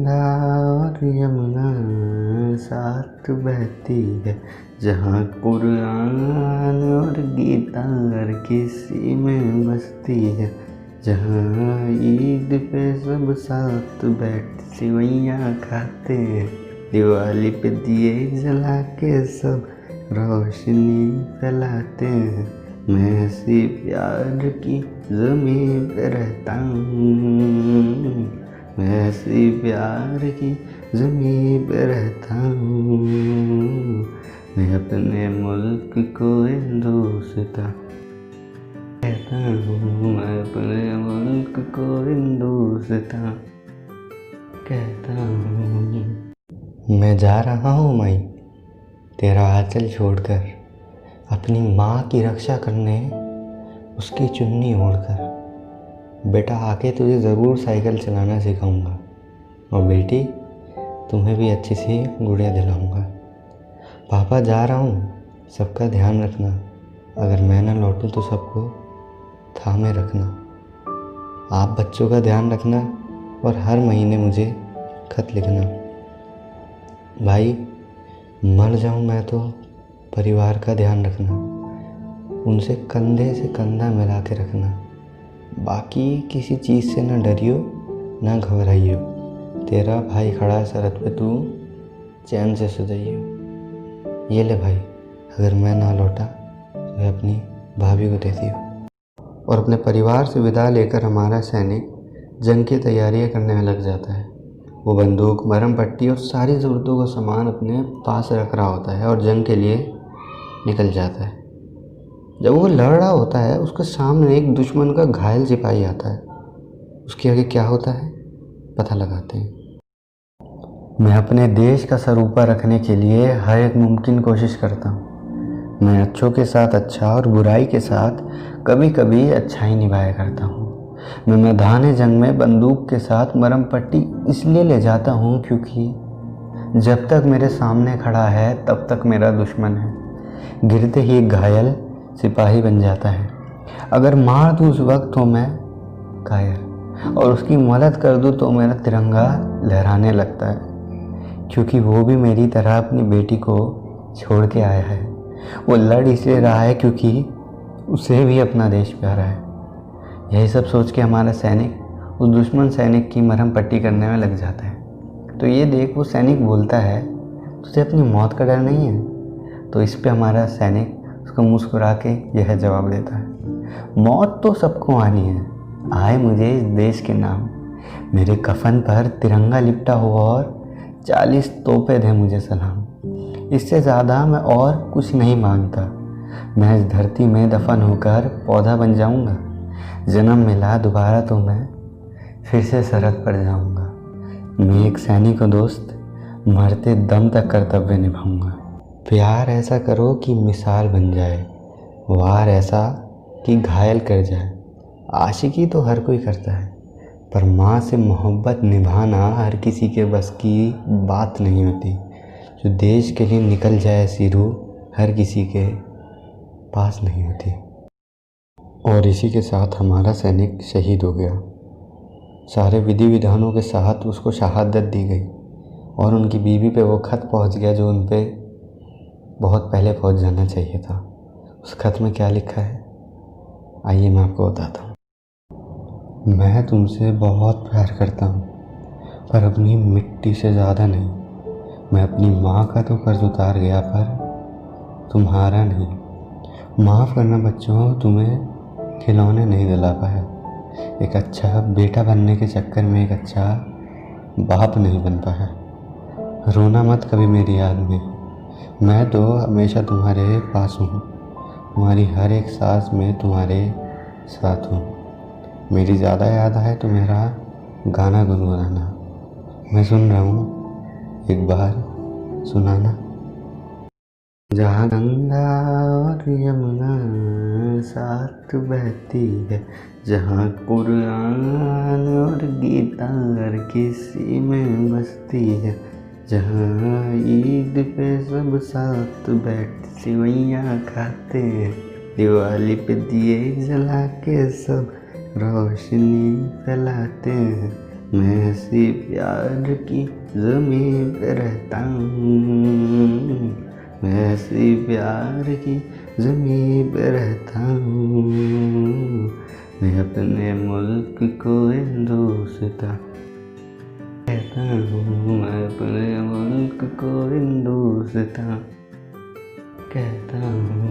गंगा और यमुना साथ बहती है, जहाँ कुरान और गीता हर किसी में बसती है, जहाँ ईद पे सब साथ बैठ सिवैयाँ खाते हैं, दिवाली पे दिए जला के सब रोशनी फैलाते हैं। मैं ऐसी प्यार की ज़मीं पे रहता हूँ, मैं ऐसी प्यार की ज़मीं पे रहता हूँ। मैं अपने मुल्क को हिंदुस्तान कहता हूँ, मैं अपने मुल्क को हिंदुस्तान कहता हूँ। मैं जा रहा हूँ माई तेरा आंचल छोड़कर, अपनी माँ की रक्षा करने उसकी चुन्नी ओढ़कर। बेटा आके तुझे ज़रूर साइकिल चलाना सिखाऊंगा, और बेटी तुम्हें भी अच्छी सी गुड़िया दिलाऊंगा। पापा जा रहा हूँ, सबका ध्यान रखना, अगर मैं ना लौटूँ तो सबको थामे रखना। आप बच्चों का ध्यान रखना और हर महीने मुझे खत लिखना। भाई मर जाऊँ मैं तो परिवार का ध्यान रखना, उनसे कंधे से कंधा मिला के रखना। बाकी किसी चीज़ से ना डरियो ना घबराइयो, तेरा भाई खड़ा है सरहद पे, तू चैन से सो जाइयो। ये ले भाई, अगर मैं ना लौटा तो मैं अपनी भाभी को दे दियो। और अपने परिवार से विदा लेकर हमारा सैनिक जंग की तैयारियां करने में लग जाता है। वो बंदूक, मरहम पट्टी और सारी ज़रूरतों का सामान अपने पास रख रहा होता है और जंग के लिए निकल जाता है। जब वो लड़ रहा होता है, उसके सामने एक दुश्मन का घायल सिपाही आता है। उसके आगे क्या होता है पता लगाते हैं। मैं अपने देश का सर ऊपर रखने के लिए हर एक मुमकिन कोशिश करता हूँ। मैं अच्छों के साथ अच्छा और बुराई के साथ कभी कभी अच्छाई निभाया करता हूँ। मैं मैदान जंग में बंदूक के साथ मरहम पट्टी इसलिए ले जाता हूँ क्योंकि जब तक मेरे सामने खड़ा है तब तक मेरा दुश्मन है। गिरते ही एक घायल सिपाही बन जाता है। अगर मार दूँ उस वक्त तो मैं कायर, और उसकी मदद कर दूँ तो मेरा तिरंगा लहराने लगता है, क्योंकि वो भी मेरी तरह अपनी बेटी को छोड़ के आया है। वो लड़ इसलिए रहा है क्योंकि उसे भी अपना देश प्यारा है। यही सब सोच के हमारा सैनिक उस दुश्मन सैनिक की मरहम पट्टी करने में लग जाता है। तो ये देख वो सैनिक बोलता है, तुझे अपनी मौत का डर नहीं है? तो इस पे हमारा सैनिक उसको मुस्कुरा के यह जवाब देता है, मौत तो सबको आनी है, आए मुझे इस देश के नाम। मेरे कफन पर तिरंगा लिपटा हुआ और 40 तोपें दे मुझे सलाम। इससे ज़्यादा मैं और कुछ नहीं मांगता। मैं इस धरती में दफन होकर पौधा बन जाऊंगा। जन्म मिला दोबारा तो मैं फिर से सरहद पर जाऊंगा। मैं एक सैनिक हूँ दोस्त, मरते दम तक कर्तव्य निभाऊंगा। प्यार ऐसा करो कि मिसाल बन जाए, वार ऐसा कि घायल कर जाए। आशिकी तो हर कोई करता है, पर माँ से मोहब्बत निभाना हर किसी के बस की बात नहीं होती। जो देश के लिए निकल जाए ऐसी रूह हर किसी के पास नहीं होती। और इसी के साथ हमारा सैनिक शहीद हो गया। सारे विधि विधानों के साथ उसको शहादत दी गई और उनकी बीवी पे वो खत पहुंच गया जो उन पे बहुत पहले पहुंच जाना चाहिए था। उस खत में क्या लिखा है आइए मैं आपको बताता हूँ। मैं तुमसे बहुत प्यार करता हूँ, पर अपनी मिट्टी से ज़्यादा नहीं। मैं अपनी माँ का तो कर्ज उतार गया, पर तुम्हारा नहीं। माफ़ करना बच्चों, तुम्हें खिलौने नहीं दिला पाया। एक अच्छा बेटा बनने के चक्कर में एक अच्छा बाप नहीं बन पाया। रोना मत कभी मेरी याद में, मैं तो हमेशा तुम्हारे पास हूँ। तुम्हारी हर एक सांस में तुम्हारे साथ हूँ। मेरी ज़्यादा याद आए तो मेरा गाना गुनगुनाना। मैं सुन रहा हूँ, एक बार सुनाना। जहाँ गंगा और यमुना साथ बहती है, जहाँ कुरान और गीता हर किसी में बसती है, जहाँ ईद पे सब साथ बैठ सिवैयाँ खाते हैं, दिवाली पे दिए जला के सब रोशनी फैलाते हैं। मैं ऐसी प्यार की ज़मीं पे रहता हूँ, मैं ऐसी प्यार की ज़मीं पे रहता हूँ। मैं अपने मुल्क को हिंदुस्तान कहता हूँ, मैं अपने मुल्क को हिंदुस्तान कहता हूँ।